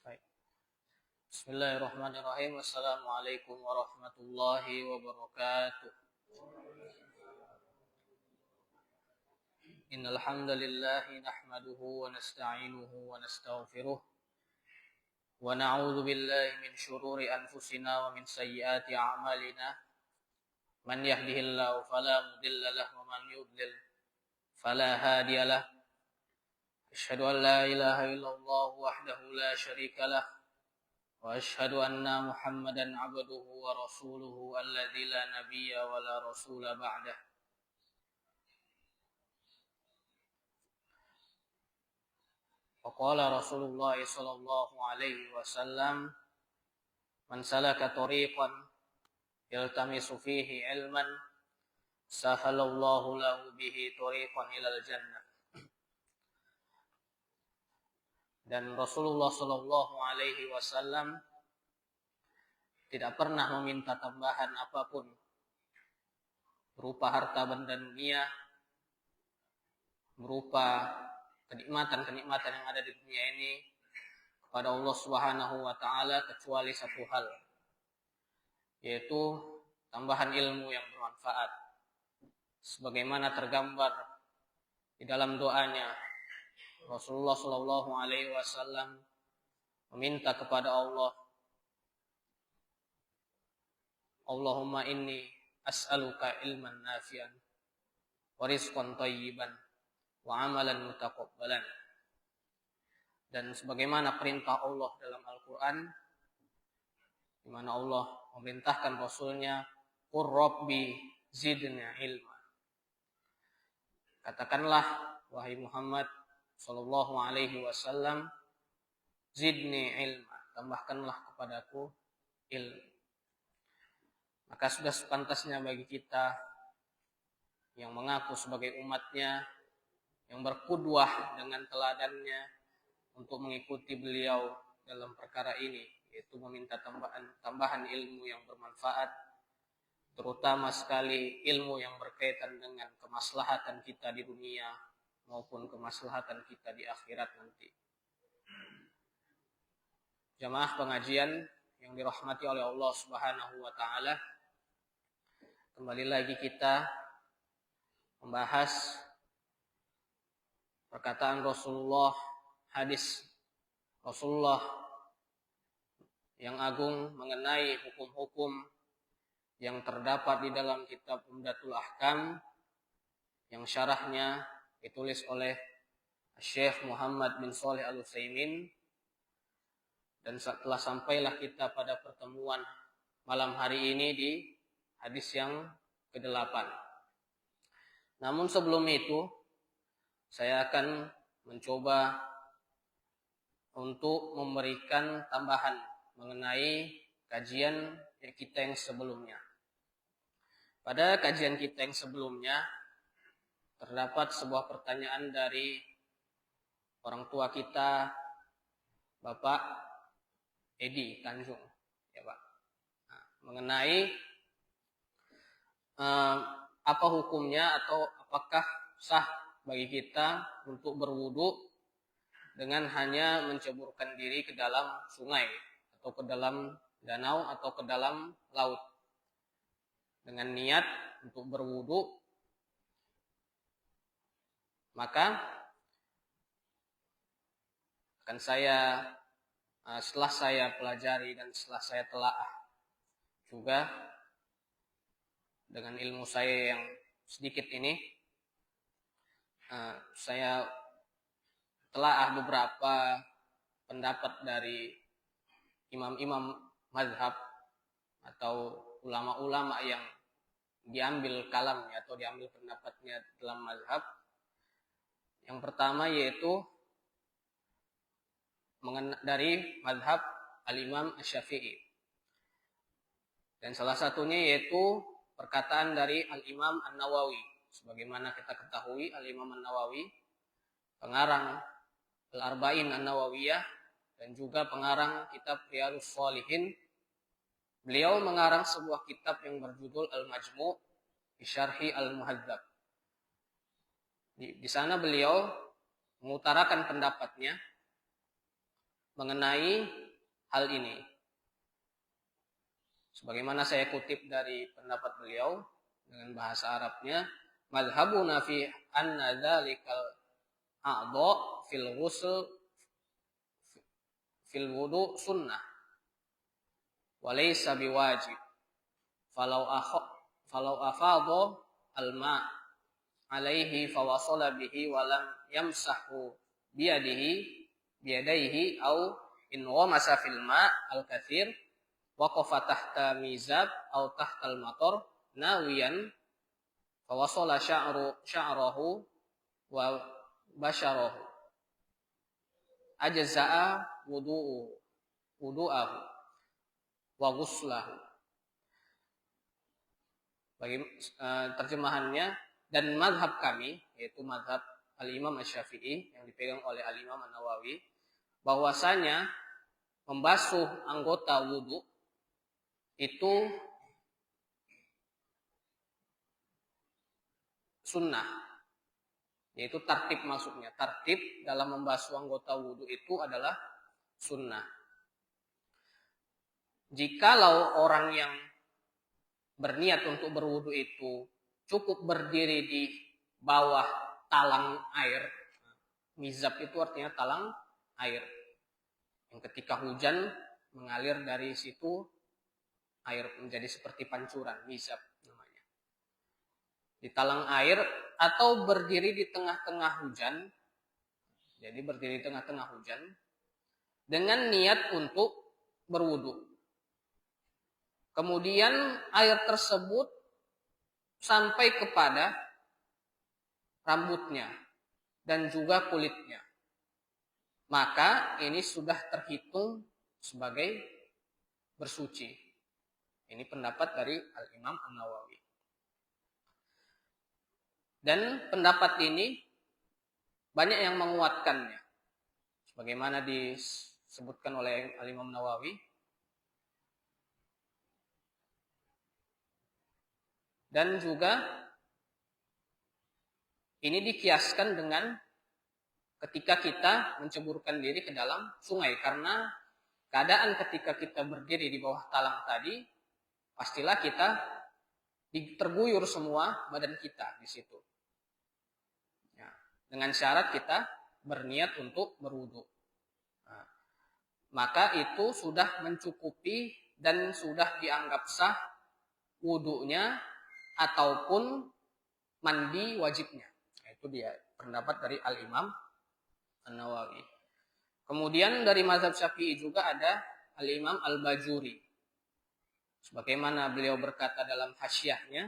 Baik. Bismillahirrahmanirrahim. Wassalamualaikum warahmatullahi wabarakatuh. Innal hamdalillah nahmaduhu wa nasta'inuhu wa nastaghfiruh wa na'udzu billahi min syururi anfusina wa min sayyiati a'malina. Man yahdihillahu fala mudilla lahu wa man yudlil fala hadiya lahu. Asyhadu an la ilaha illallah wahdahu la syarika lah. وأشهد أن محمدا عبده ورسوله الذي لا نبي ولا رسول بعده. وقال رسول الله صلى الله عليه وسلم من سلك طريقا يلتمس فيه علما سهل الله له به طريقا إلى الجنة. Dan Rasulullah Shallallahu Alaihi Wasallam tidak pernah meminta tambahan apapun berupa harta benda dunia, berupa kenikmatan-kenikmatan yang ada di dunia ini kepada Allah Subhanahu Wa Taala kecuali satu hal, yaitu tambahan ilmu yang bermanfaat, sebagaimana tergambar di dalam doanya. Rasulullah Shallallahu Alaihi Wasallam meminta kepada Allah, Allahumma inni as'aluka ilman nafi'an wa rizqan thayyiban wa amalan mutaqabbalan. Dan sebagaimana perintah Allah dalam Al-Quran, di mana Allah memerintahkan Rasulnya, Qur Rabbi zidni ilma. Katakanlah, wahai Muhammad Sallallahu Alaihi Wasallam, zidni ilma, tambahkanlah kepadaku ilmu. Maka sudah sepantasnya bagi kita yang mengaku sebagai umatnya, yang berqudwah dengan teladannya untuk mengikuti beliau dalam perkara ini, yaitu meminta tambahan ilmu yang bermanfaat, terutama sekali ilmu yang berkaitan dengan kemaslahatan kita di dunia maupun kemaslahatan kita di akhirat nanti. Jamaah pengajian yang dirahmati oleh Allah Subhanahu wa taala, kembali lagi kita membahas perkataan Rasulullah, hadis Rasulullah yang agung mengenai hukum-hukum yang terdapat di dalam kitab Umdatul Ahkam yang syarahnya ditulis oleh Syekh Muhammad bin Shalih Al-Utsaimin. Dan setelah sampailah kita pada pertemuan malam hari ini di hadis yang ke-8. Namun sebelum itu, saya akan mencoba untuk memberikan tambahan mengenai kajian kita yang sebelumnya. Pada kajian kita yang sebelumnya, terdapat sebuah pertanyaan dari orang tua kita, Bapak Edi Tanjung, ya Pak, mengenai apa hukumnya atau apakah sah bagi kita untuk berwudu dengan hanya menceburkan diri ke dalam sungai atau ke dalam danau atau ke dalam laut dengan niat untuk berwudu. Maka Kan saya setelah saya pelajari dan setelah saya telaah juga dengan ilmu saya yang sedikit ini, saya telaah beberapa pendapat dari imam-imam mazhab atau ulama-ulama yang diambil kalamnya atau diambil pendapatnya dalam mazhab. Yang pertama yaitu dari mazhab al-Imam Asy-Syafi'i. Dan salah satunya yaitu perkataan dari al-Imam An-Nawawi. Sebagaimana kita ketahui, al-Imam An-Nawawi pengarang Al-Arba'in An-Nawawiyah dan juga pengarang kitab Riyadhus Shalihin. Beliau mengarang sebuah kitab yang berjudul Al-Majmu' bi Syarhi Al-Muhadzab. Di sana beliau mengutarakan pendapatnya mengenai hal ini. Sebagaimana saya kutip dari pendapat beliau dengan bahasa Arabnya, mazhabuna fi anna dzalikal a'dha fil ghusl fil wudu sunnah wa laysa biwajib. Falau afadha al-ma' alaihi fawasala bihi wa lam yamsahu biyadaihi au in ghamasa fil ma' al-katsir waqafa tahta mizab au tahta al-matar nawiyan fawasala sya'rahu wa basyarahu ajza'a wudu'ahu wa ghuslahu. Bagi terjemahannya, dan mazhab kami yaitu mazhab al-Imam Asy-Syafi'i yang dipegang oleh al-Imam An-Nawawi, bahwasanya membasuh anggota wudu itu sunnah, yaitu tartib maksudnya. Tartib dalam membasuh anggota wudu itu adalah sunnah. Jikalau orang yang berniat untuk berwudu itu cukup berdiri di bawah talang air, mizab itu artinya talang air, yang ketika hujan mengalir dari situ air menjadi seperti pancuran, mizab namanya. Di talang air atau berdiri di tengah-tengah hujan, jadi berdiri di tengah-tengah hujan dengan niat untuk berwudu. Kemudian air tersebut sampai kepada rambutnya dan juga kulitnya, maka ini sudah terhitung sebagai bersuci. Ini pendapat dari Al-Imam An-Nawawi. Dan pendapat ini banyak yang menguatkannya, sebagaimana disebutkan oleh Al-Imam Nawawi. Dan juga ini dikiaskan dengan ketika kita menceburkan diri ke dalam sungai, karena keadaan ketika kita berdiri di bawah talang tadi, pastilah kita terguyur semua badan kita di situ. Ya, dengan syarat kita berniat untuk berwudu. Nah, maka itu sudah mencukupi dan sudah dianggap sah wudunya ataupun mandi wajibnya. Itu dia pendapat dari Al-Imam An-Nawawi. Kemudian dari mazhab Syafi'i juga ada Al-Imam Al-Bajuri. Sebagaimana beliau berkata dalam hasyiahnya,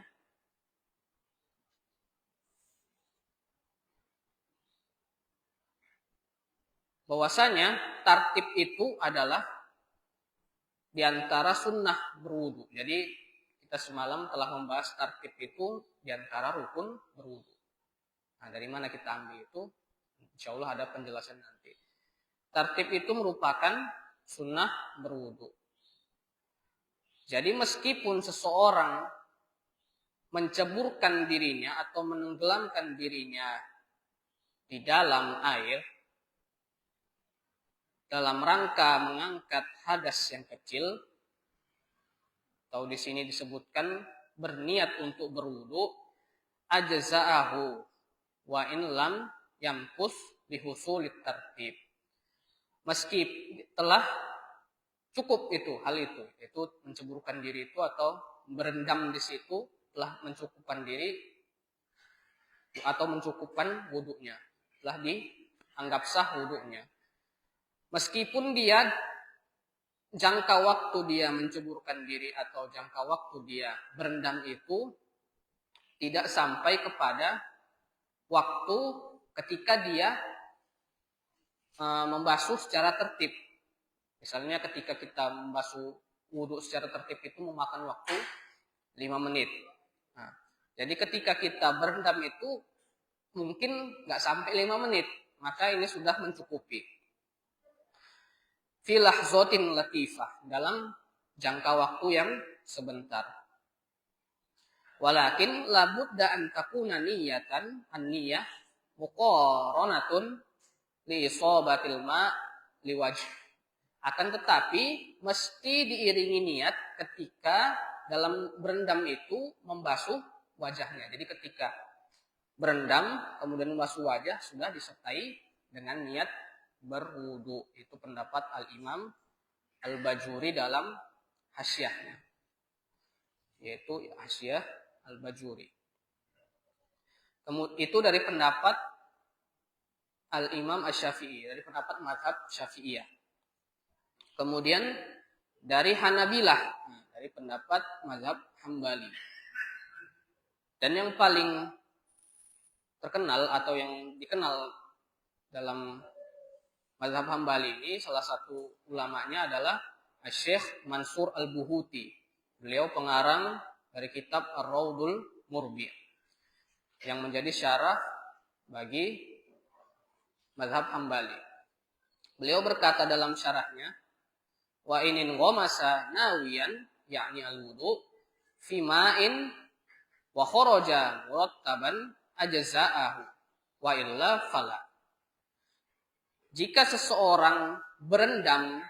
bahwasanya tartib itu adalah diantara sunnah berwudu. Jadi kita semalam telah membahas tartib itu diantara rukun berwudu. Nah, dari mana kita ambil itu? Insya Allah ada penjelasan nanti. Tartib itu merupakan sunnah berwudu. Jadi meskipun seseorang menceburkan dirinya atau menenggelamkan dirinya di dalam air dalam rangka mengangkat hadas yang kecil, atau di sini disebutkan berniat untuk berwudu, ajza'ahu wa in lam yamkus bihusulit tartib. meski telah cukup hal itu, yaitu menceburkan diri itu atau berendam di situ telah mencukupkan diri atau mencukupkan wudhunya, telah dianggap sah wudhunya. Meskipun dia jangka waktu dia menceburkan diri atau jangka waktu dia berendam itu tidak sampai kepada waktu ketika dia membasuh secara tertib. Misalnya ketika kita membasuh wudhu secara tertib itu memakan waktu 5 menit. Nah, jadi ketika kita berendam itu mungkin nggak sampai 5 menit, maka ini sudah mencukupi. Fi lahzatin latifah, dalam jangka waktu yang sebentar. Walakin labudda an takuna niyatan an-niyah muqaranatun li isabatil ma liwajh. Akan tetapi mesti diiringi niat ketika dalam berendam itu membasuh wajahnya. Jadi ketika berendam kemudian membasuh wajah sudah disertai dengan niat berwudu. Itu pendapat Al-Imam Al-Bajuri dalam hasyiahnya, yaitu hasyiah Al-Bajuri. Itu dari pendapat Al-Imam Asy-Syafi'i, dari pendapat mazhab Syafi'iyah. Kemudian dari Hanabilah, dari pendapat mazhab Hambali. Dan yang paling terkenal atau yang dikenal dalam mazhab Hambali ini, salah satu ulamanya adalah Syekh Mansur Al-Buhuti. Beliau pengarang dari kitab Ar-Raudul Murbi yang menjadi syarah bagi mazhab Hambali. Beliau berkata dalam syarahnya, wa inin ghamasa nawiyan yakni al-wudu fi ma'in wa kharaja murattaban ajza'ahu wa illa fala. Jika seseorang berendam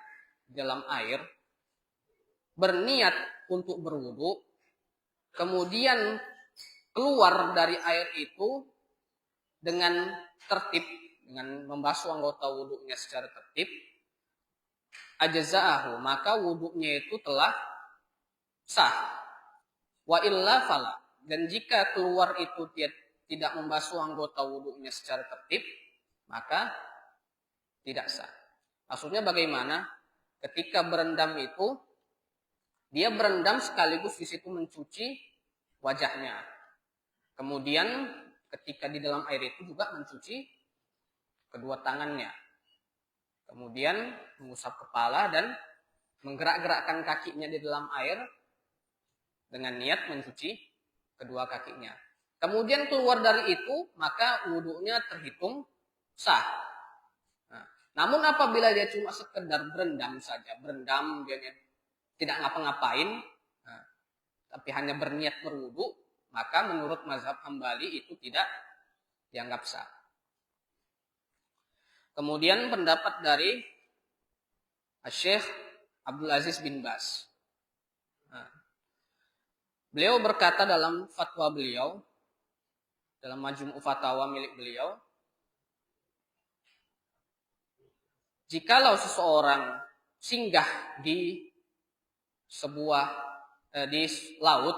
dalam air, berniat untuk berwudu, kemudian keluar dari air itu dengan tertib, dengan membasuh anggota wudunya secara tertib, ajza'ahu, maka wudunya itu telah sah. Wa illa fala, dan jika keluar itu tidak membasuh anggota wudunya secara tertib, maka tidak sah. Maksudnya bagaimana? Ketika berendam itu dia berendam sekaligus di situ mencuci wajahnya. Kemudian ketika di dalam air itu juga mencuci kedua tangannya. Kemudian mengusap kepala dan menggerak-gerakkan kakinya di dalam air dengan niat mencuci kedua kakinya. Kemudian keluar dari itu, maka wudunya terhitung sah. Nah, namun apabila dia cuma sekedar berendam saja, berendam dia tidak ngapa-ngapain, tapi hanya berniat berwudu, maka menurut mazhab Hambali itu tidak dianggap sah. Kemudian pendapat dari Syekh Abdul Aziz bin Baz. Beliau berkata dalam fatwa beliau, dalam Majmu' Fatawa milik beliau, jikalau seseorang singgah di sebuah di laut,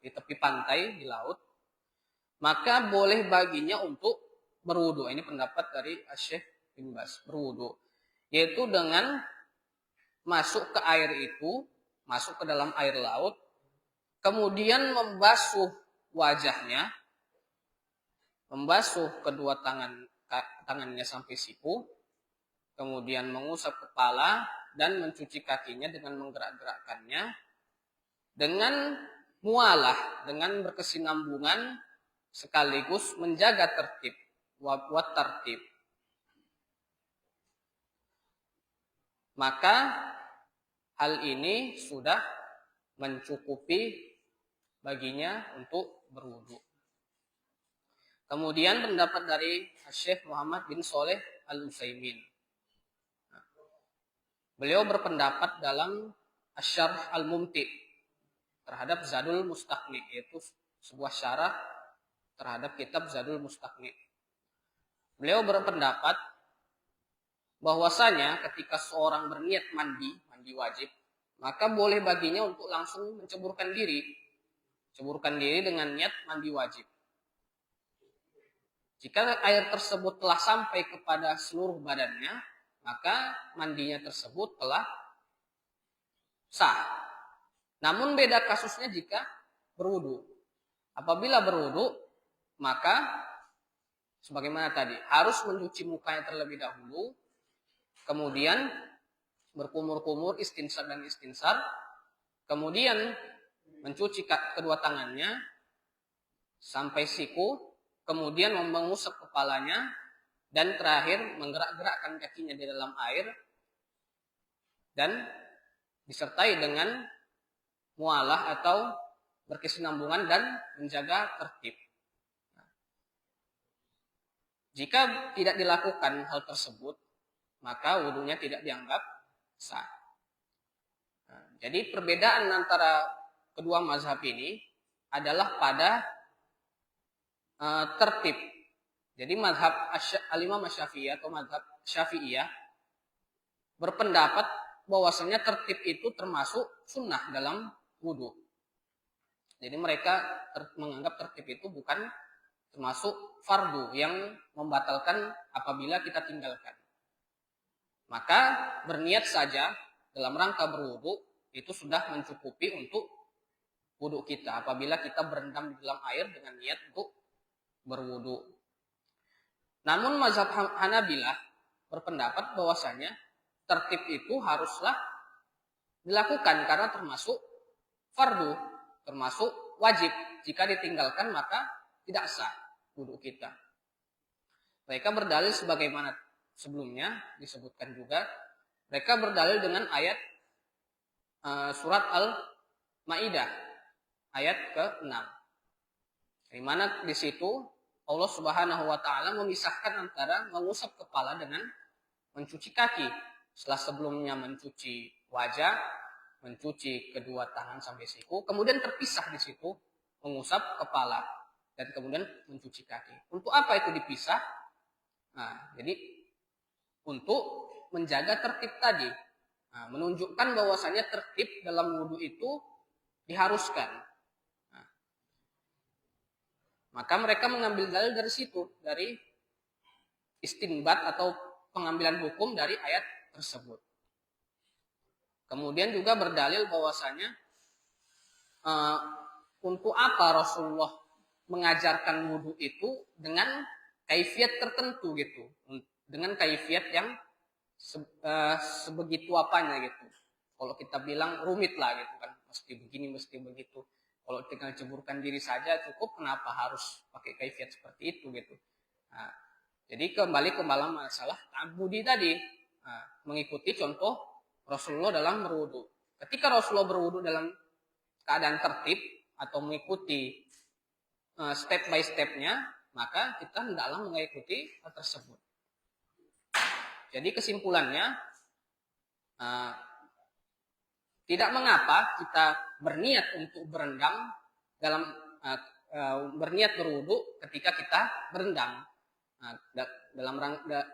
di tepi pantai di laut, maka boleh baginya untuk berwudu. Ini pendapat dari Syekh bin Baz, berwudu, yaitu dengan masuk ke air itu, masuk ke dalam air laut, kemudian membasuh wajahnya, membasuh kedua tangannya sampai siku, kemudian mengusap kepala dan mencuci kakinya dengan menggerak-gerakkannya, dengan mualah, dengan berkesinambungan sekaligus menjaga tertib, wa tertib. Maka hal ini sudah mencukupi baginya untuk berwudu. Kemudian pendapat dari Syekh Muhammad bin Shalih Al-Utsaimin. Beliau berpendapat dalam Asy-Syarh Al-Mumti' terhadap Zadul Mustaqni, yaitu sebuah syarah terhadap kitab Zadul Mustaqni. Beliau berpendapat bahwasanya ketika seorang berniat mandi wajib, maka boleh baginya untuk langsung menceburkan diri dengan niat mandi wajib. Jika air tersebut telah sampai kepada seluruh badannya, maka mandinya tersebut telah sah. Namun beda kasusnya jika berwudu. Apabila berwudu, maka sebagaimana tadi, harus mencuci mukanya terlebih dahulu, kemudian berkumur-kumur, istinsar dan istinsar, kemudian mencuci kedua tangannya sampai siku, kemudian mengusap kepalanya, dan terakhir menggerak-gerakkan kakinya di dalam air, dan disertai dengan mualah atau berkesinambungan dan menjaga tertib. Jika tidak dilakukan hal tersebut, maka wudunya tidak dianggap sah. Jadi perbedaan antara kedua mazhab ini adalah pada tertib. Jadi mazhab al-Imam Syafi'i atau mazhab Syafi'iyah berpendapat bahwasanya tertib itu termasuk sunnah dalam wudu. Jadi mereka menganggap tertib itu bukan termasuk fardu yang membatalkan apabila kita tinggalkan. Maka berniat saja dalam rangka berwudu itu sudah mencukupi untuk wudu kita apabila kita berendam di dalam air dengan niat untuk berwudu. Namun mazhab Hanabilah berpendapat bahwasanya tertib itu haruslah dilakukan karena termasuk fardu, termasuk wajib. Jika ditinggalkan maka tidak sah wudu kita. Mereka berdalil sebagaimana sebelumnya disebutkan juga. Mereka berdalil dengan ayat surat Al-Maidah ayat ke-6. Di mana di situ Allah Subhanahu wa taala memisahkan antara mengusap kepala dengan mencuci kaki. Setelah sebelumnya mencuci wajah, mencuci kedua tangan sampai siku, kemudian terpisah di situ mengusap kepala dan kemudian mencuci kaki. Untuk apa itu dipisah? Nah, jadi untuk menjaga tertib tadi. Nah, menunjukkan bahwasanya tertib dalam wudu itu diharuskan. Nah, maka mereka mengambil dalil dari situ, dari istinbat atau pengambilan hukum dari ayat tersebut. Kemudian juga berdalil bahwasanya untuk apa Rasulullah mengajarkan wudu itu dengan kaifiat tertentu gitu, dengan kaifiat yang sebegitu apanya gitu. Kalau kita bilang rumit lah gitu kan, mesti begini, mesti begitu. Kalau tinggal ceburkan diri saja cukup, kenapa harus pakai kaifiat seperti itu gitu. Nah, jadi kembali ke masalah ta'abbudi tadi, mengikuti contoh Rasulullah dalam berwudu. Ketika Rasulullah berwudu dalam keadaan tertib atau mengikuti step by stepnya, maka kita hendaklah mengikuti hal tersebut. Jadi kesimpulannya, tidak mengapa kita berniat untuk berendam berniat berwudu ketika kita berendam. Nah,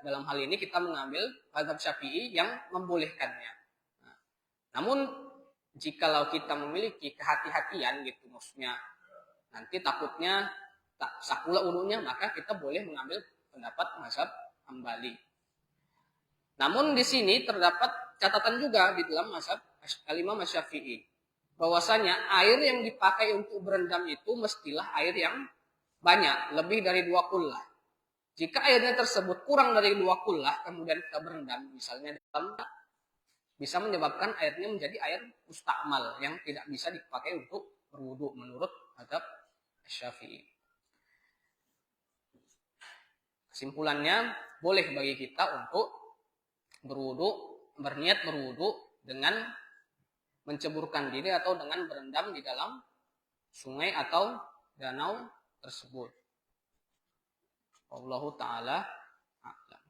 dalam hal ini kita mengambil mazhab Syafi'i yang membolehkannya. Nah, namun jikalau kita memiliki kehati-hatian gitu, maksudnya nanti takutnya tak sah pula wudunya, maka kita boleh mengambil pendapat mazhab Hambali. Namun di sini terdapat catatan juga di dalam mazhab Al-Imam Syafi'i, bahwasanya air yang dipakai untuk berendam itu mestilah air yang banyak, lebih dari 2 kullah. Jika airnya tersebut kurang dari 2 kullah, kemudian kita berendam, misalnya bisa menyebabkan airnya menjadi air mustakmal yang tidak bisa dipakai untuk berwudu menurut mazhab Syafi'i. Kesimpulannya, boleh bagi kita untuk berniat berwudu dengan menceburkan diri atau dengan berendam di dalam sungai atau danau tersebut. Wallahu ta'ala a'lam.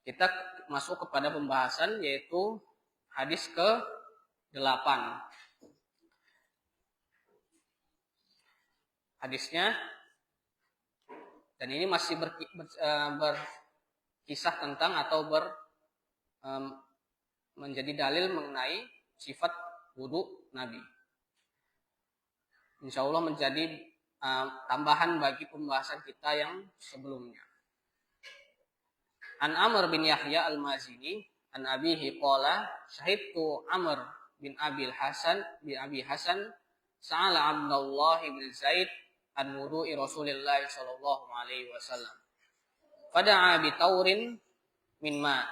Kita masuk kepada pembahasan yaitu hadis ke-8. Hadisnya, dan ini masih berkisah tentang atau menjadi dalil mengenai sifat wudu Nabi. Insya Allah menjadi tambahan bagi pembahasan kita yang sebelumnya. An Amr bin Yahya al-Mazini an abihi qala syahidtu Amr bin Abi Hasan sa'ala Abdullah bin Zaid an wudu'i Rasulillah sallallahu alaihi wasallam. Fada'a bi taurin min ma.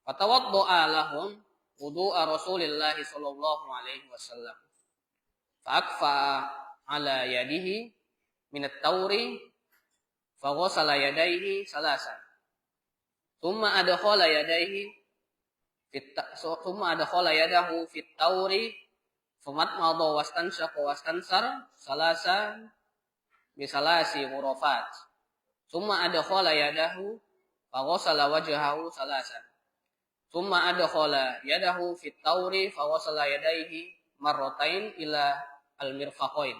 Fatawadda'a lahum wudu'a Rasulillah sallallahu alaihi wasallam. Fa'akfa ala yadihi min at-tauri faghasala yadayhi salasan. Thumma adkhala yadahu fit tauri famatmadha wastanshaqa wastansar salasan bisalasi ghurafat. Thumma adkhala yadahu faghasala wajhahu salasan. Thumma adkhala yadahu fit tauri faghasala yadayhi marratain ila al-mirfaqain.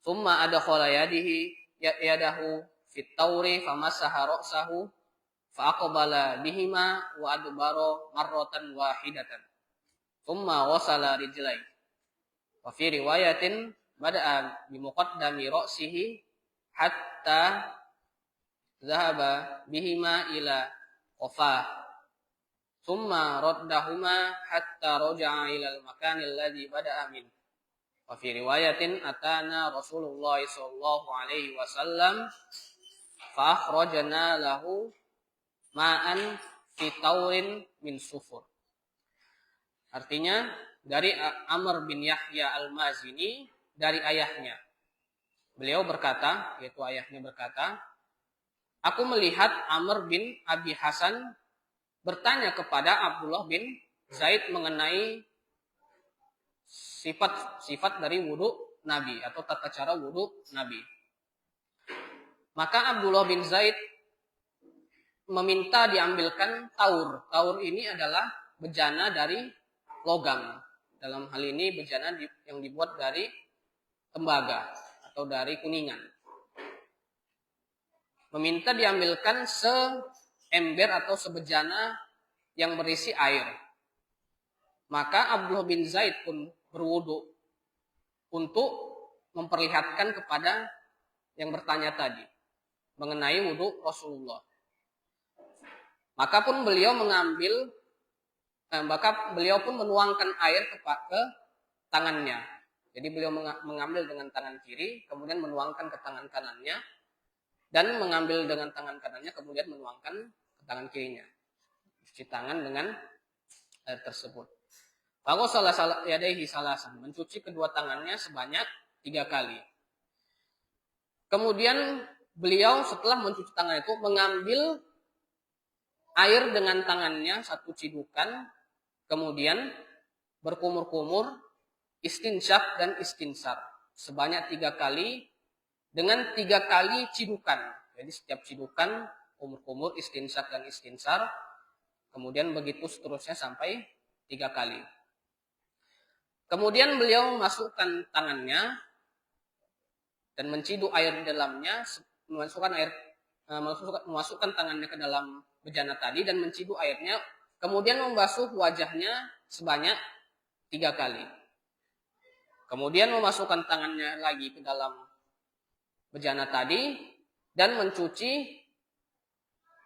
Thumma adkhala yadahu fit tauri famasaha ra'sahu fa'aqbala bihima wa adbara marratan wahidatan. Thumma wasala rijlai. Wa fi riwayatin bada'a bi muqaddami ra'sihi hatta dhahaba bihima ila qafah. Thumma raddahuma hatta raja'a ila al-makan alladhi bada'a min. Wa fi riwayatin atana Rasulullah sallallahu alaihi wasallam fa akhrajna lahu ma'an fi taurin min sufur. Artinya dari Amr bin Yahya al-Mazini dari ayahnya. Beliau berkata, yaitu ayahnya berkata, aku melihat Amr bin Abi Hasan bertanya kepada Abdullah bin Zaid mengenai sifat dari wudu Nabi atau tata cara wudu Nabi. Maka Abdullah bin Zaid meminta diambilkan taur. Taur ini adalah bejana dari logam. Dalam hal ini bejana yang dibuat dari tembaga atau dari kuningan. Meminta diambilkan seember atau sebejana yang berisi air. Maka Abdullah bin Zaid pun berwudu untuk memperlihatkan kepada yang bertanya tadi mengenai wudu Rasulullah. Maka beliau pun menuangkan air ke tangannya. Jadi beliau mengambil dengan tangan kiri, kemudian menuangkan ke tangan kanannya, dan mengambil dengan tangan kanannya, kemudian menuangkan ke tangan kirinya. Cuci tangan dengan air tersebut. Faghasala yadayhi salasan, mencuci kedua tangannya sebanyak 3 kali. Kemudian beliau setelah mencuci tangan itu mengambil air dengan tangannya 1 cidukan, kemudian berkumur-kumur, istinsyaq dan istinsar sebanyak 3 kali dengan 3 kali cidukan. Jadi setiap cidukan kumur-kumur, istinsyaq dan istinsar, kemudian begitu seterusnya sampai 3 kali. Kemudian beliau memasukkan tangannya dan menciduk air di dalamnya, memasukkan tangannya ke dalam bejana tadi dan menciduk airnya, kemudian membasuh wajahnya sebanyak 3 kali. Kemudian memasukkan tangannya lagi ke dalam bejana tadi dan mencuci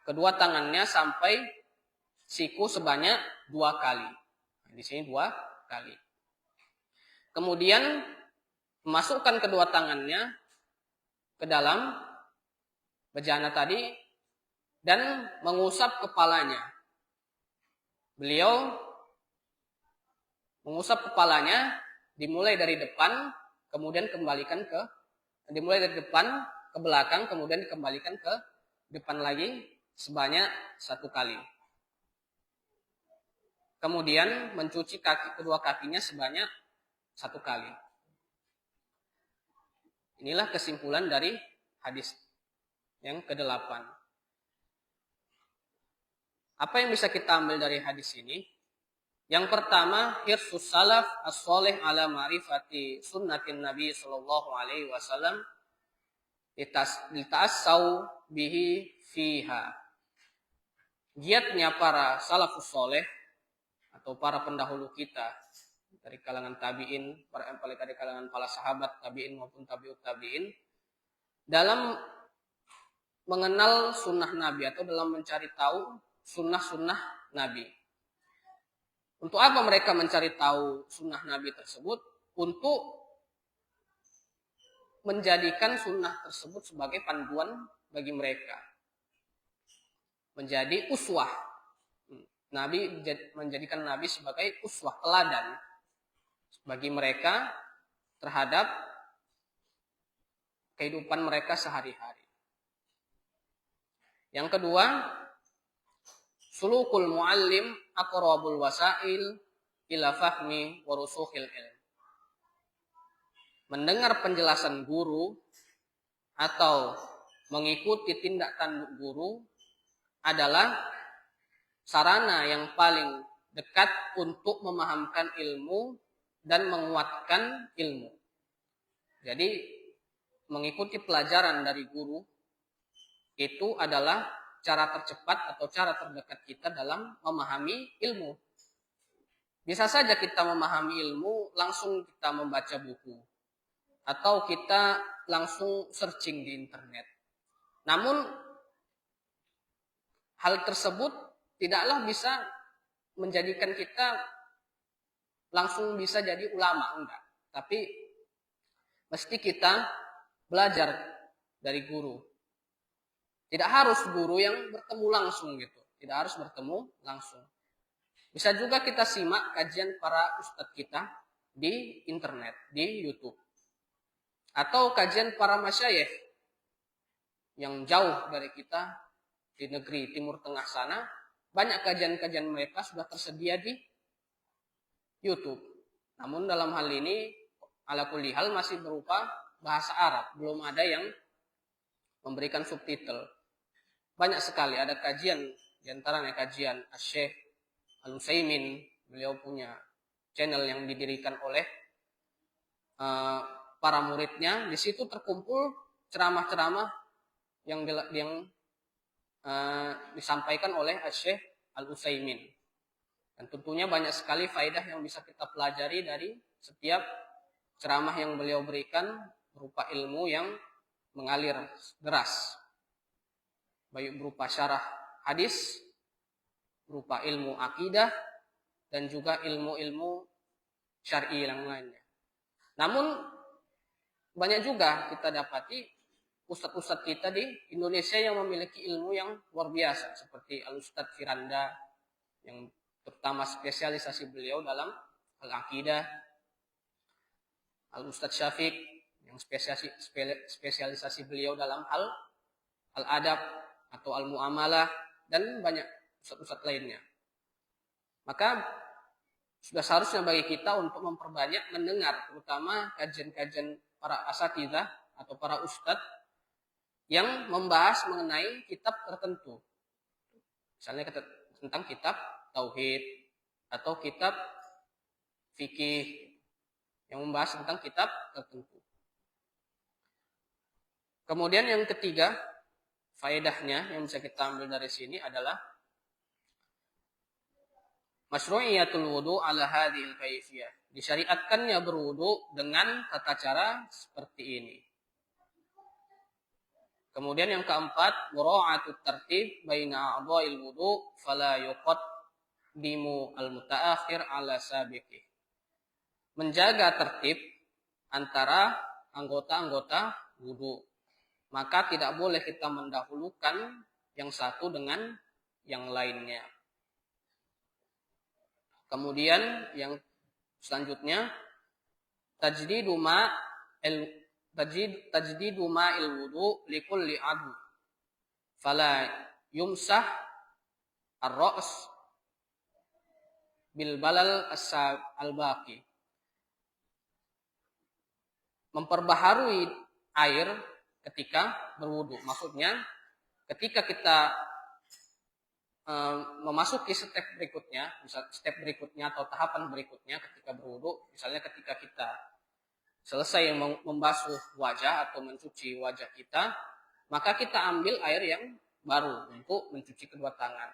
kedua tangannya sampai siku sebanyak 2 kali. Di sini 2 kali. Kemudian memasukkan kedua tangannya ke dalam bejana tadi dan mengusap kepalanya. Beliau mengusap kepalanya dimulai dari depan, kemudian dimulai dari depan ke belakang, kemudian dikembalikan ke depan lagi sebanyak 1 kali. Kemudian mencuci kedua kakinya sebanyak 1 kali. Inilah kesimpulan dari hadis yang ke-8. Apa yang bisa kita ambil dari hadis ini? Yang pertama, hirsus salaf as-soleh ala ma'rifati sunnatin Nabi sallallahu alaihi wasallam lita'assau bihi fiha. giatnya para salafus soleh atau para pendahulu kita dari kalangan tabi'in, dari kalangan para sahabat tabi'in maupun tabi'ut tabi'in dalam mengenal sunnah Nabi atau dalam mencari tahu sunnah-sunnah Nabi. Untuk apa mereka mencari tahu sunnah Nabi tersebut? Untuk menjadikan sunnah tersebut sebagai panduan bagi mereka. Menjadi uswah. Nabi menjadikan Nabi sebagai uswah, teladan bagi mereka terhadap kehidupan mereka sehari-hari. Yang kedua, sulukul muallim aqrabul wasail ila fahmi wa rusukhil ilm. Mendengar penjelasan guru atau mengikuti tindak tanduk guru adalah sarana yang paling dekat untuk memahamkan ilmu dan menguatkan ilmu. Jadi mengikuti pelajaran dari guru itu adalah cara tercepat atau cara terdekat kita dalam memahami ilmu. Bisa saja kita memahami ilmu langsung kita membaca buku atau kita langsung searching di internet. Namun hal tersebut tidaklah bisa menjadikan kita langsung bisa jadi ulama, enggak. Tapi mesti kita belajar dari guru. Tidak harus guru yang bertemu langsung gitu. Tidak harus bertemu langsung. Bisa juga kita simak kajian para ustadz kita di internet, di YouTube. Atau kajian para masyayikh yang jauh dari kita di negeri Timur Tengah sana. Banyak kajian-kajian mereka sudah tersedia di YouTube. Namun dalam hal ini ala kulli hal masih berupa bahasa Arab. Belum ada yang memberikan subtitle. Banyak sekali ada kajian, diantaranya kajian Syekh Al-Utsaimin. Beliau punya channel yang didirikan oleh para muridnya. Di situ terkumpul ceramah-ceramah yang disampaikan oleh Syekh Al-Utsaimin. Dan tentunya banyak sekali faedah yang bisa kita pelajari dari setiap ceramah yang beliau berikan berupa ilmu yang mengalir deras. Baik berupa syarah hadis, berupa ilmu akidah, dan juga ilmu-ilmu syar'i yang lainnya. Namun banyak juga kita dapati ustadz-ustadz kita di Indonesia yang memiliki ilmu yang luar biasa. Seperti Al-Ustadz Firanda yang terutama spesialisasi beliau dalam al-akidah. Al-Ustadz Syafiq yang spesialisasi beliau dalam al-adab atau al-muamalah, dan banyak ustadz-ustadz lainnya. Maka sudah seharusnya bagi kita untuk memperbanyak mendengar terutama kajian-kajian para asatidzah atau para ustadz yang membahas mengenai kitab tertentu. Misalnya tentang kitab tauhid atau kitab fikih yang membahas tentang kitab tertentu. Kemudian yang ketiga, faedahnya yang bisa kita ambil dari sini adalah masyru'iyatul wudu ala hadhil kaifiyah. Disyariatkannya berwudu dengan tata cara seperti ini. Kemudian yang keempat, mura'atut tartib baina a'dha'il wudu fala yuqaddimu al-mutaakhir ala sabiqih. Menjaga tertib antara anggota-anggota wudu. Maka tidak boleh kita mendahulukan yang satu dengan yang lainnya. Kemudian yang selanjutnya, tajdidu ma'il wudu likulli adhu. Fala yumsah ar-ra's bil balal al-baqi. Memperbaharui air ketika berwudu. Maksudnya ketika kita memasuki step berikutnya atau tahapan berikutnya ketika berwudu, misalnya ketika kita selesai membasuh wajah atau mencuci wajah kita, maka kita ambil air yang baru untuk mencuci kedua tangan.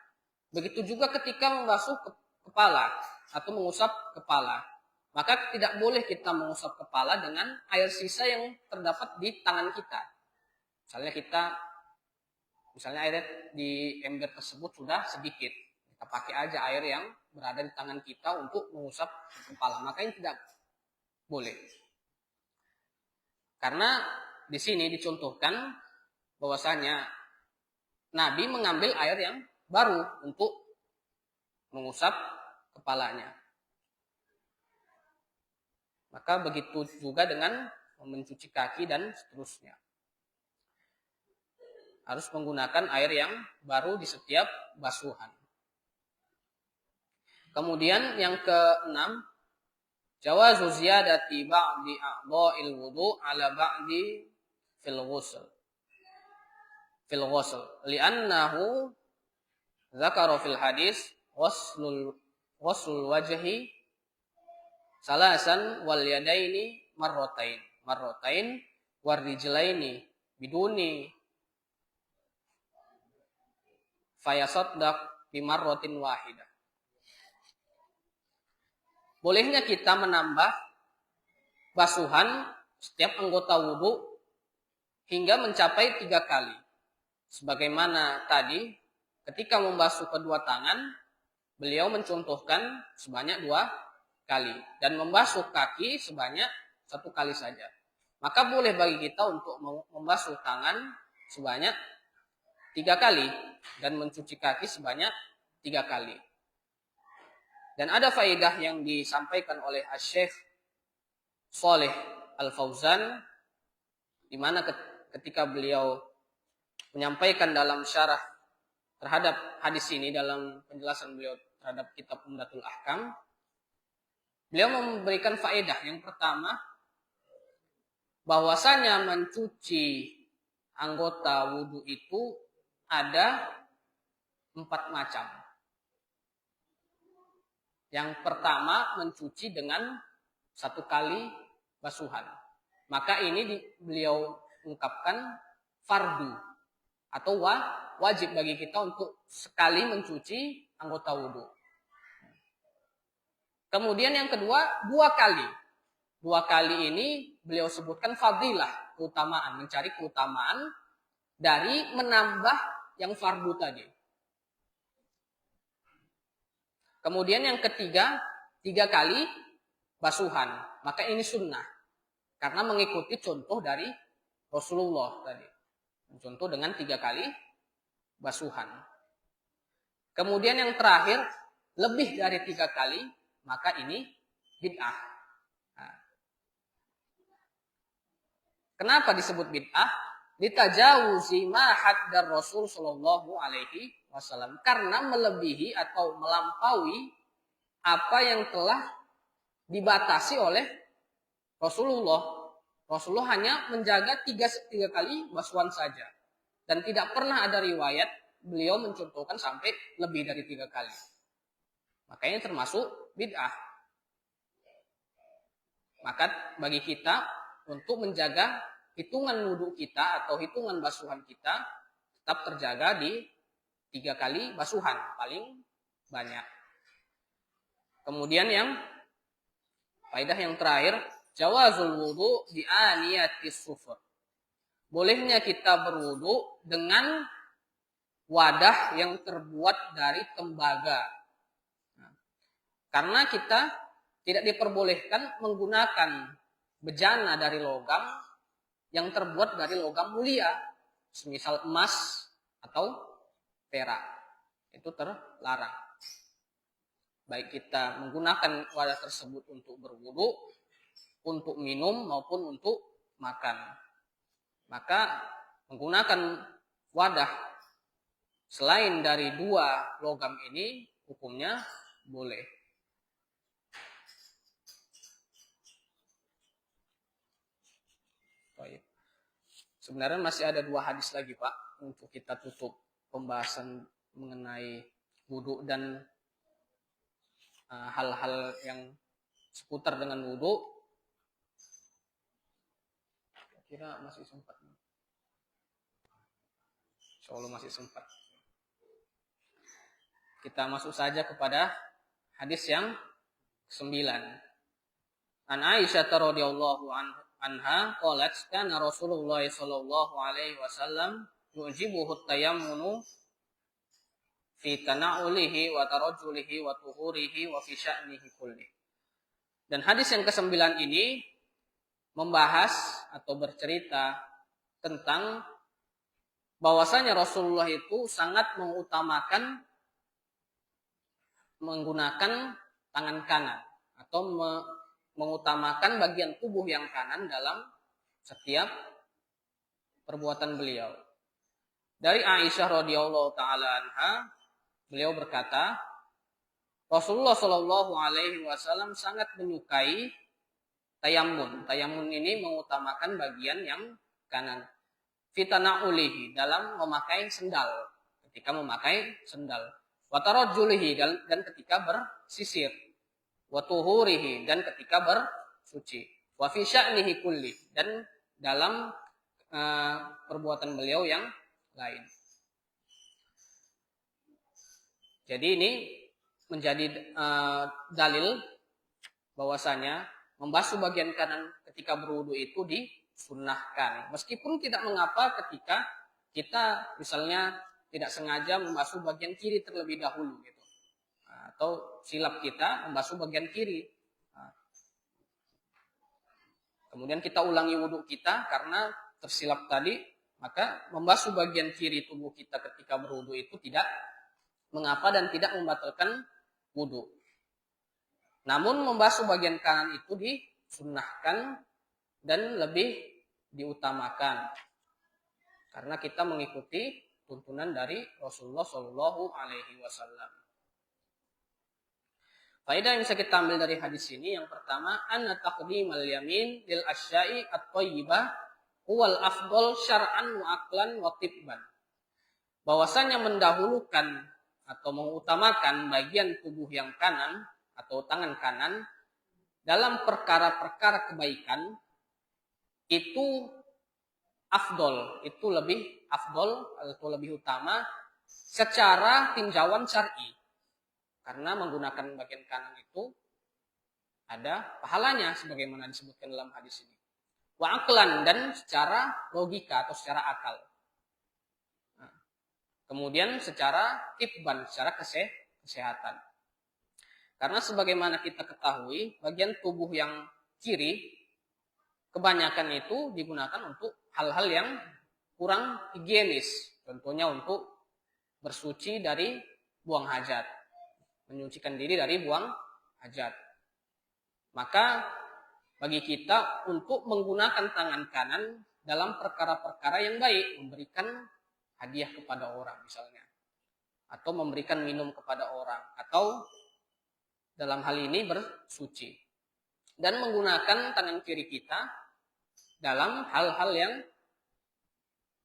Begitu juga ketika membasuh kepala atau mengusap kepala. Maka tidak boleh kita mengusap kepala dengan air sisa yang terdapat di tangan kita. Misalnya airnya di ember tersebut sudah sedikit. Kita pakai aja air yang berada di tangan kita untuk mengusap kepala. Maka ini tidak boleh. Karena di sini dicontohkan bahwasanya Nabi mengambil air yang baru untuk mengusap kepalanya. Maka begitu juga dengan mencuci kaki dan seterusnya. Harus menggunakan air yang baru di setiap basuhan. Kemudian yang keenam, jawazu ziyadati ba'di a'dha'il wudu' ala ba'di fil ghusl. Li'annahu dzakara fil hadis ghuslul wajhi salasan wal yadaini marratain war rijlaini biduni fayasaddaq bi marratin wahidah. Bolehnya kita menambah basuhan setiap anggota wudu hingga mencapai 3 kali. Sebagaimana tadi ketika membasuh kedua tangan, beliau mencontohkan sebanyak 2 kali dan membasuh kaki sebanyak 1 kali saja. Maka boleh bagi kita untuk membasuh tangan sebanyak 3 kali dan mencuci kaki sebanyak 3 kali. Dan ada faedah yang disampaikan oleh Asy-Syaikh Shalih Al-Fauzan di mana ketika beliau menyampaikan dalam syarah terhadap hadis ini dalam penjelasan beliau terhadap kitab Umdatul Ahkam, beliau memberikan faedah yang pertama bahwasanya mencuci anggota wudu itu ada 4 macam. Yang pertama mencuci dengan 1 kali basuhan. Maka ini beliau ungkapkan fardu atau wajib bagi kita untuk sekali mencuci anggota wudu. Kemudian yang kedua 2 kali. 2 kali ini beliau sebutkan fadilah, keutamaan, mencari keutamaan dari menambah yang fardu tadi. Kemudian yang ketiga 3 kali basuhan. Maka ini sunnah. Karena mengikuti contoh dari Rasulullah tadi. Contoh dengan 3 kali basuhan. Kemudian yang terakhir lebih dari 3 kali, maka ini bid'ah. Nah. Kenapa disebut bid'ah? Litajawuzi ma haddar Rasul sallallahu alaihi wasallam, karena melebihi atau melampaui apa yang telah dibatasi oleh Rasulullah. Rasulullah hanya menjaga 3 kali basuhan saja dan tidak pernah ada riwayat beliau mencontohkan sampai lebih dari 3 kali. Makanya termasuk bid'ah. Maka bagi kita untuk menjaga hitungan wudu kita atau hitungan basuhan kita tetap terjaga di 3 kali basuhan paling banyak. Kemudian yang faedah yang terakhir, jawazul wudu bi aniyatis sufur. Bolehnya kita berwudu dengan wadah yang terbuat dari tembaga. Karena kita tidak diperbolehkan menggunakan bejana dari logam yang terbuat dari logam mulia, semisal emas atau perak. Itu terlarang. Baik kita menggunakan wadah tersebut untuk berwudu, untuk minum maupun untuk makan. Maka menggunakan wadah selain dari 2 logam ini hukumnya boleh. Sebenarnya masih ada 2 hadis lagi Pak untuk kita tutup pembahasan mengenai wudu dan hal-hal yang seputar dengan wudu. Kira masih sempat. Insyaallah masih sempat. kita masuk saja kepada hadis yang 9. An Aisyah radhiyallahu anha qalat kana Rasulullah sallallahu alaihi wasallam yujibuhu tayammunu fi tana'ulihi wa tarajjulihi wa tuhurihi wa fi sya'nihi kulli. Dan hadis yang ke-9 ini membahas atau bercerita tentang bahwasanya Rasulullah itu sangat mengutamakan menggunakan tangan kanan atau mengutamakan bagian tubuh yang kanan dalam setiap perbuatan beliau. Dari Aisyah radhiyallahu taala anha, beliau berkata, Rasulullah shallallahu alaihi wasallam sangat menyukai tayamun. Tayamun ini mengutamakan bagian yang kanan. Fitana'ulihi, dalam memakai sendal, ketika memakai sendal. Wa tarajjulihi, dan ketika bersisir. Wa tuhurihi, dan ketika bersuci. Wa fi sya'nihi kulli, dan dalam perbuatan beliau yang lain. Jadi ini menjadi dalil bahwasanya membasuh bagian kanan ketika berwudu itu disunnahkan. Meskipun tidak mengapa ketika kita misalnya tidak sengaja membasuh bagian kiri terlebih dahulu gitu. Atau silap kita membasuh bagian kiri. Kemudian kita ulangi wudhu kita karena tersilap tadi, maka membasuh bagian kiri tubuh kita ketika berwudhu itu tidak mengapa dan tidak membatalkan wudhu. Namun membasuh bagian kanan itu disunnahkan dan lebih diutamakan karena kita mengikuti tuntunan dari Rasulullah Shallallahu Alaihi Wasallam. Faedah yang bisa kita ambil dari hadis ini yang pertama, anna taqdimal yamin lil asya'i at-thayyibah huwal afdal syar'an wa aqlan wa tibban. Bahwasanya mendahulukan atau mengutamakan bagian tubuh yang kanan atau tangan kanan dalam perkara-perkara kebaikan itu afdol, itu lebih afdol atau lebih utama secara tinjauan syar'i. Karena menggunakan bagian kanan itu ada pahalanya sebagaimana disebutkan dalam hadis ini. Wa aqlan, dan secara logika atau secara akal. Nah, kemudian secara tibban, secara kesehatan. Karena sebagaimana kita ketahui, bagian tubuh yang kiri kebanyakan itu digunakan untuk hal-hal yang kurang higienis. Contohnya untuk bersuci dari buang hajat. Menyucikan diri dari buang hajat. Maka bagi kita untuk menggunakan tangan kanan dalam perkara-perkara yang baik, memberikan hadiah kepada orang misalnya, atau memberikan minum kepada orang, atau dalam hal ini bersuci, dan menggunakan tangan kiri kita dalam hal-hal yang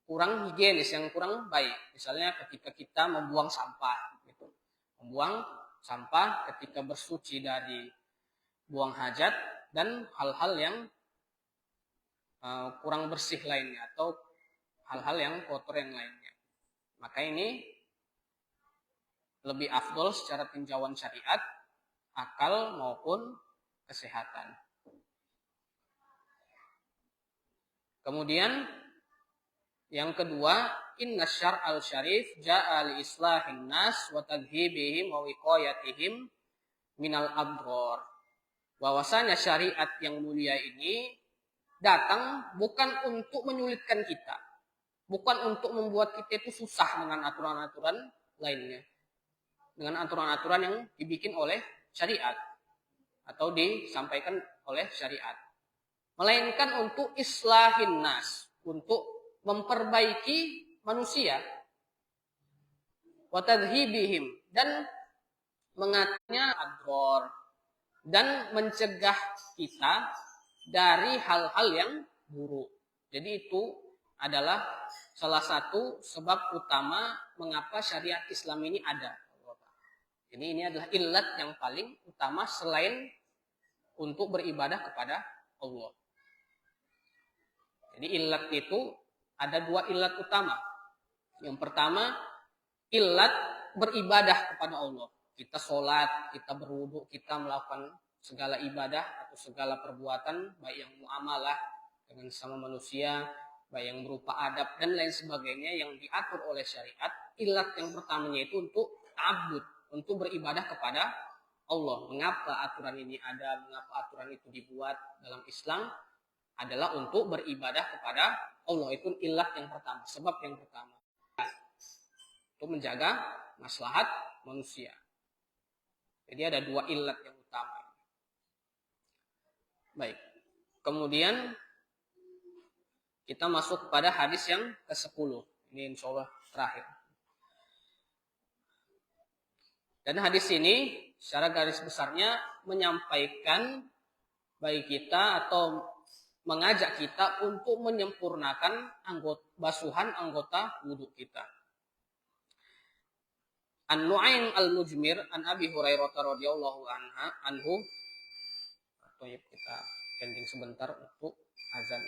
kurang higienis, yang kurang baik, misalnya ketika kita membuang sampah, gitu. Membuang sampah ketika bersuci dari buang hajat dan hal-hal yang kurang bersih lainnya atau hal-hal yang kotor yang lainnya. Maka ini lebih afdol secara tinjauan syariat, akal maupun kesehatan. Kemudian yang kedua, inna syar'al syarif ja'a li islahin nas wa tadhibihim wa wiqayatihim minal adrar. Bahwasanya syariat yang mulia ini datang bukan untuk menyulitkan kita, bukan untuk membuat kita itu susah dengan aturan-aturan lainnya, dengan aturan-aturan yang dibikin oleh syariat atau disampaikan oleh syariat, melainkan untuk islahin nas, untuk memperbaiki manusia, wa tadhibihim, dan mengatnya adrar, dan mencegah kita dari hal-hal yang buruk. Jadi itu adalah salah satu sebab utama mengapa syariat Islam ini ada. Jadi ini adalah ilat yang paling utama selain untuk beribadah kepada Allah. Jadi ilat itu ada dua ilat utama. Yang pertama, ilat beribadah kepada Allah. Kita sholat, kita berwudu, kita melakukan segala ibadah atau segala perbuatan, baik yang muamalah dengan sama manusia, baik yang berupa adab dan lain sebagainya yang diatur oleh syariat. Ilat yang pertamanya itu untuk ta'abbud, untuk beribadah kepada Allah. Mengapa aturan ini ada, mengapa aturan itu dibuat dalam Islam, adalah untuk beribadah kepada Allah. Itu ilat yang pertama, sebab yang pertama. Untuk menjaga maslahat manusia. Jadi ada dua ilat yang utama. Baik. Kemudian kita masuk pada hadis yang ke-10. Ini insya Allah terakhir. Dan hadis ini secara garis besarnya menyampaikan bagi kita atau mengajak kita untuk menyempurnakan basuhan anggota wudhu kita. An-Nu'aim al-Mujmir an Abi Hurairah radhiyallahu anhu. Atau kita pending sebentar untuk azan.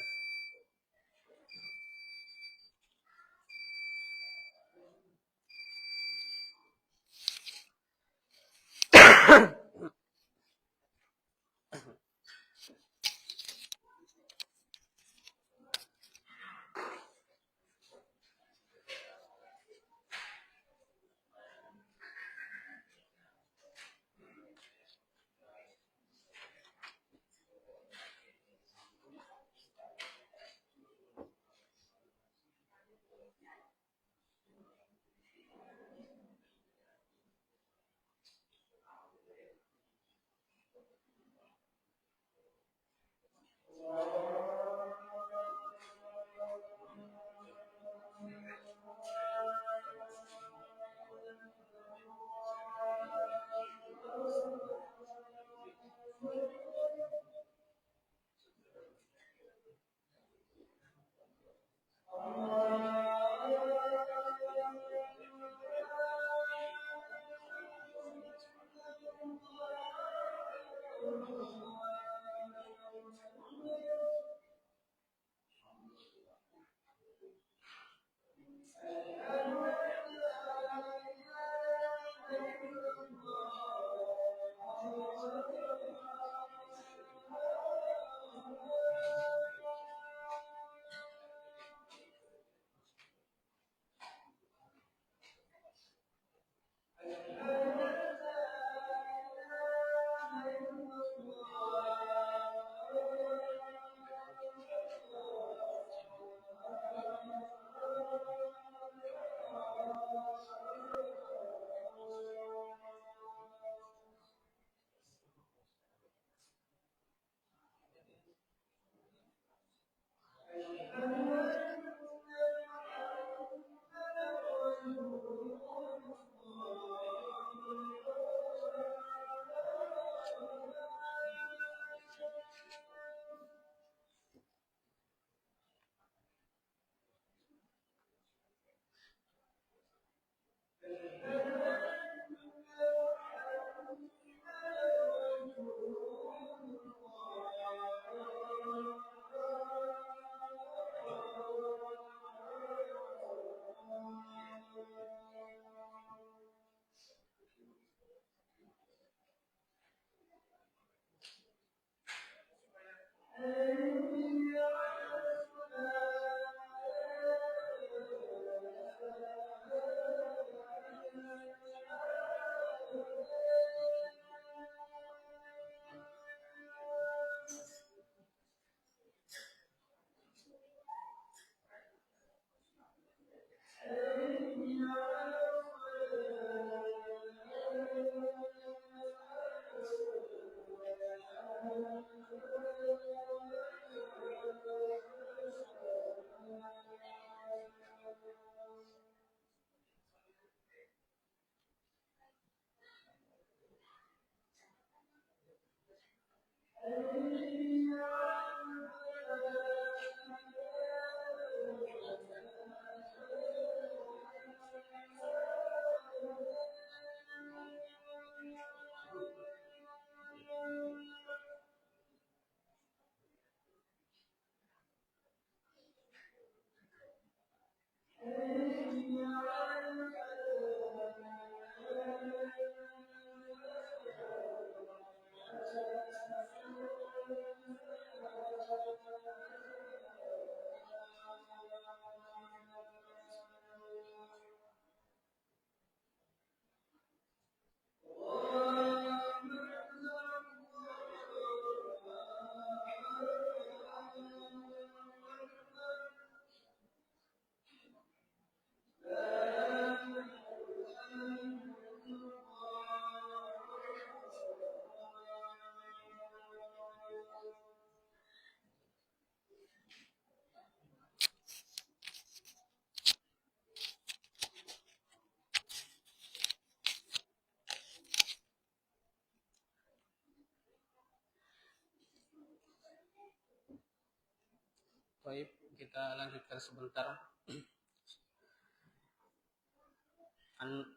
Kita lanjutkan sebentar.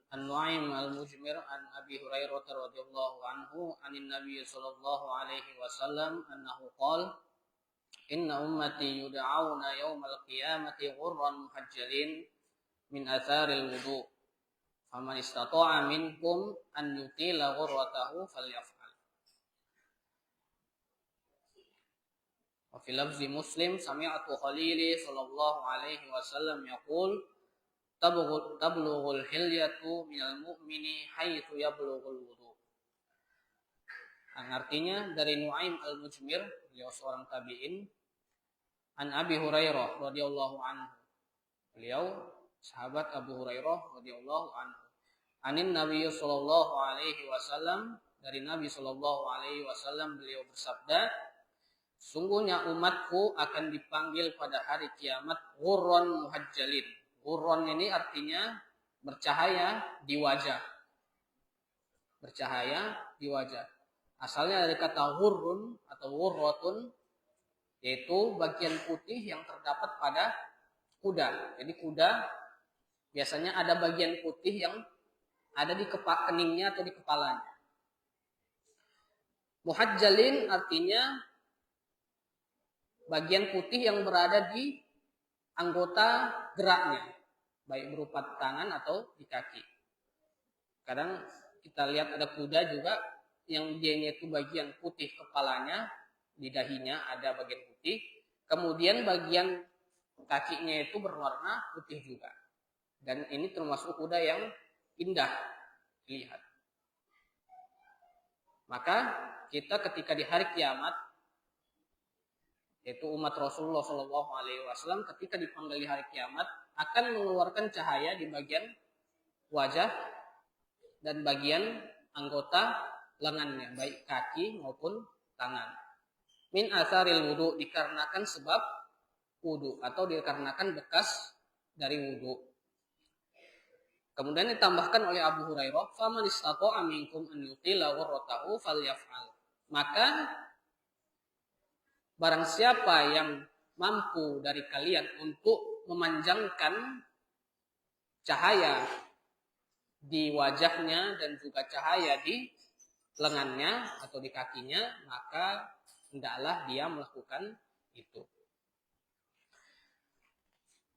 An-Nu'aim al-Mujmir an Abi Hurairah radhiyallahu anhu anin Nabi sallallahu alaihi wasallam annahu qala inna ummati yud'auna yaumal qiyamati ghurran muhajjalin min atharil wudu faman istata'a minkum an yutila ghurratahu falyaf'al. Wa fi lafzi Muslim sami'tu Khalili sallallahu alaihi wasallam yaqul tablughul hilyatu minal mu'mini haitsu yablughul wudu. Artinya dari Nu'aim al-Mujmir, beliau seorang tabi'in, an Abi Hurairah radhiyallahu anhu. Beliau sahabat Abu Hurairah radhiyallahu anhu. Anin Nabi sallallahu alaihi wasallam, dari Nabi sallallahu alaihi wasallam beliau bersabda, sungguhnya umatku akan dipanggil pada hari kiamat ghurran muhajjalin. Ghurran ini artinya bercahaya di wajah. Bercahaya di wajah. Asalnya dari kata ghurrun atau ghurratun, yaitu bagian putih yang terdapat pada kuda. Jadi kuda biasanya ada bagian putih yang ada di keningnya atau di kepalanya. Muhajjalin artinya bagian putih yang berada di anggota geraknya, baik berupa tangan atau di kaki. Kadang kita lihat ada kuda juga yang dianya itu bagian putih kepalanya, di dahinya ada bagian putih, kemudian bagian kakinya itu berwarna putih juga. Dan ini termasuk kuda yang indah dilihat. Maka kita ketika di hari kiamat, yaitu umat Rasulullah SAW, ketika dipanggil di hari kiamat akan mengeluarkan cahaya di bagian wajah dan bagian anggota lengannya, baik kaki maupun tangan. Min atharil wudu, dikarenakan sebab wudu atau dikarenakan bekas dari wudu. Kemudian ditambahkan oleh Abu Hurairah, faman istata'a minkum an yutila ghurratahu falyaf'al. Maka barang siapa yang mampu dari kalian untuk memanjangkan cahaya di wajahnya dan juga cahaya di lengannya atau di kakinya, maka hendaklah dia melakukan itu.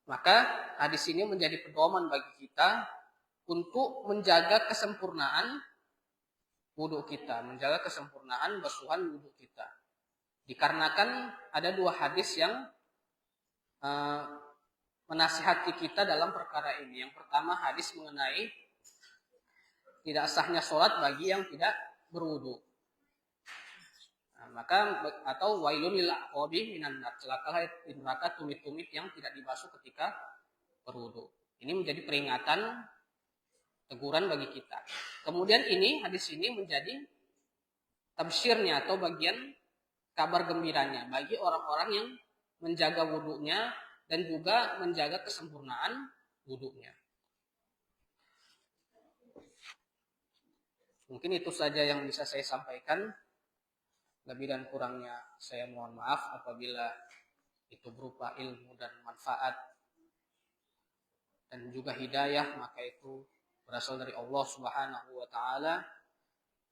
Maka hadis ini menjadi pedoman bagi kita untuk menjaga kesempurnaan wudu kita, menjaga kesempurnaan basuhan wudu kita. Dikarenakan ada dua hadis yang menasihati kita dalam perkara ini. Yang pertama hadis mengenai tidak sahnya sholat bagi yang tidak berwudu. Maka atau wailun lil aqabi minan nar, celakalah di neraka tumit-tumit yang tidak dibasuh ketika berwudu. Ini menjadi peringatan, teguran bagi kita. Kemudian hadis ini menjadi tabsyirnya atau bagian kabar gembiranya bagi orang-orang yang menjaga wudunya dan juga menjaga kesempurnaan wudunya. Mungkin itu saja yang bisa saya sampaikan. Lebih dan kurangnya saya mohon maaf apabila itu berupa ilmu dan manfaat dan juga hidayah, maka itu berasal dari Allah Subhanahu wa taala.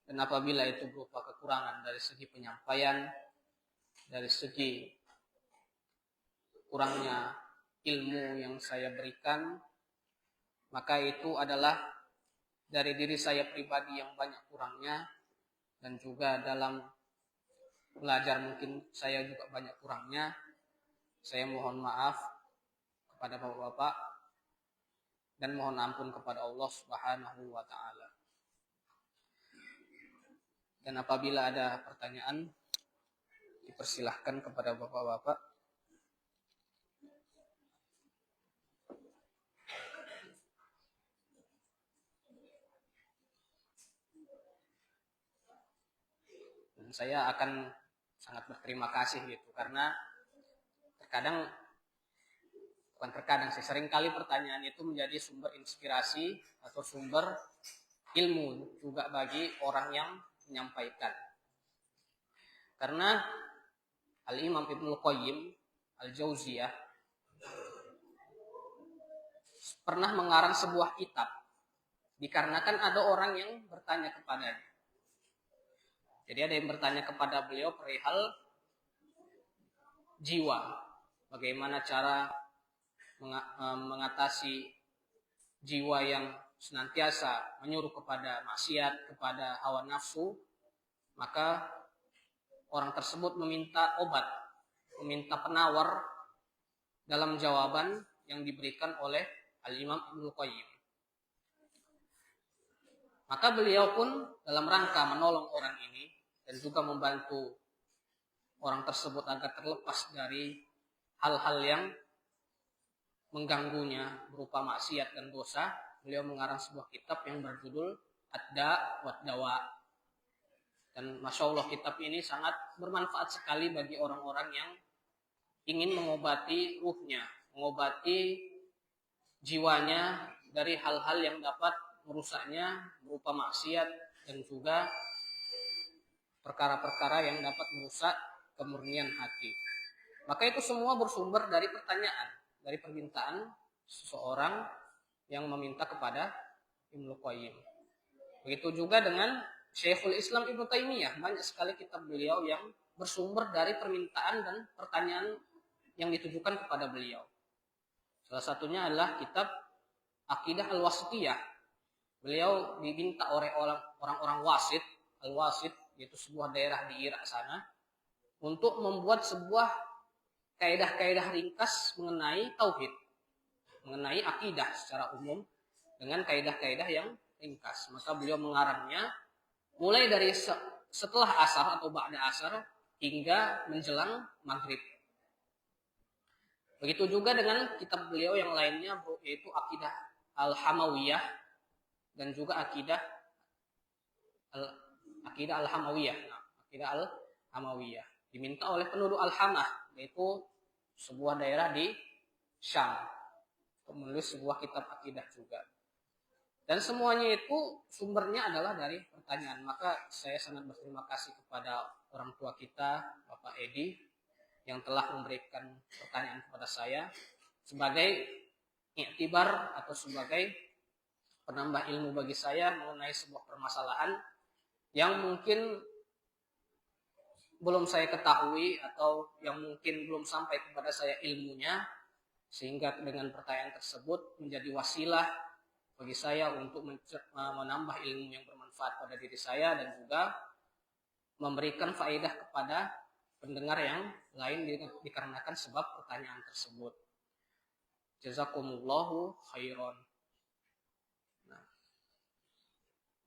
Dan apabila itu berupa kekurangan dari segi penyampaian, dari segi kurangnya ilmu yang saya berikan, maka itu adalah dari diri saya pribadi yang banyak kurangnya, dan juga dalam belajar mungkin saya juga banyak kurangnya. Saya mohon maaf kepada bapak-bapak dan mohon ampun kepada Allah Subhanahu wa taala. Dan apabila ada pertanyaan, dipersilahkan kepada bapak-bapak. Dan saya akan sangat berterima kasih gitu, karena seringkali pertanyaan itu menjadi sumber inspirasi atau sumber ilmu juga bagi orang yang menyampaikan. Karena Al-Imam Ibnul Qayyim Al-Jauziyah pernah mengarang sebuah kitab dikarenakan ada orang yang bertanya kepadanya. Jadi ada yang bertanya kepada beliau perihal jiwa, bagaimana cara mengatasi jiwa yang senantiasa menyuruh kepada maksiat, kepada hawa nafsu. Maka orang tersebut meminta obat, meminta penawar dalam jawaban yang diberikan oleh Al-Imam Ibnu Qayyim. Maka beliau pun dalam rangka menolong orang ini dan juga membantu orang tersebut agar terlepas dari hal-hal yang mengganggunya berupa maksiat dan dosa, beliau mengarang sebuah kitab yang berjudul Ad-Da' wa Dawa. Dan Masya Allah kitab ini sangat bermanfaat sekali bagi orang-orang yang ingin mengobati ruhnya, mengobati jiwanya dari hal-hal yang dapat merusaknya berupa maksiat dan juga perkara-perkara yang dapat merusak kemurnian hati. Maka itu semua bersumber dari pertanyaan, dari permintaan seseorang yang meminta kepada Ibnu Qayyim. Begitu juga dengan Syekhul Islam Ibnu Taimiyah, banyak sekali kitab beliau yang bersumber dari permintaan dan pertanyaan yang ditujukan kepada beliau. Salah satunya adalah kitab Aqidah Al-Wasithiyah. Beliau diminta oleh orang-orang Wasit, Al-Wasit, yaitu sebuah daerah di Irak sana, untuk membuat sebuah kaidah-kaidah ringkas mengenai tauhid, mengenai akidah secara umum dengan kaidah-kaidah yang ringkas. Maka beliau mengarangnya mulai dari setelah asar atau ba'da asar hingga menjelang maghrib. Begitu juga dengan kitab beliau yang lainnya, yaitu Aqidah Al-Hamawiyah dan juga Aqidah Al-Hamawiyah. Aqidah Al-Hamawiyah diminta oleh penduduk Al-Hamah, yaitu sebuah daerah di Syam, untuk menulis sebuah kitab akidah juga. Dan semuanya itu sumbernya adalah dari pertanyaan. Maka saya sangat berterima kasih kepada orang tua kita, Bapak Edi, yang telah memberikan pertanyaan kepada saya sebagai iktibar atau sebagai penambah ilmu bagi saya mengenai sebuah permasalahan yang mungkin belum saya ketahui atau yang mungkin belum sampai kepada saya ilmunya, sehingga dengan pertanyaan tersebut menjadi wasilah bagi saya untuk menambah ilmu yang bermanfaat pada diri saya dan juga memberikan faedah kepada pendengar yang lain dikarenakan sebab pertanyaan tersebut. Jazakumullahu khairan. Nah,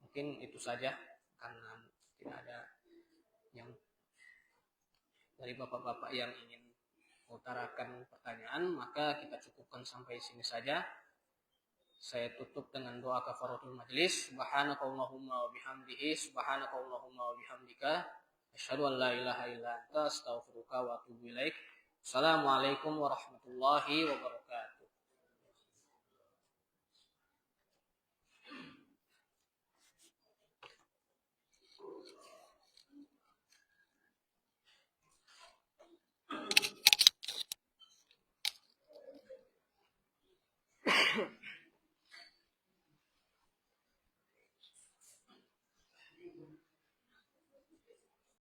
mungkin itu saja karena tidak ada yang dari bapak-bapak yang ingin mengutarakan pertanyaan, maka kita cukupkan sampai sini saja. Saya tutup dengan doa kafaratul majlis. Subhanakallahumma wa bihamdihi, subhanakallahumma wa bihamdika, asyhadu an la ilaha illa anta, astaghfiruka wa atubu ilaik. Assalamualaikum warahmatullahi wabarakatuh.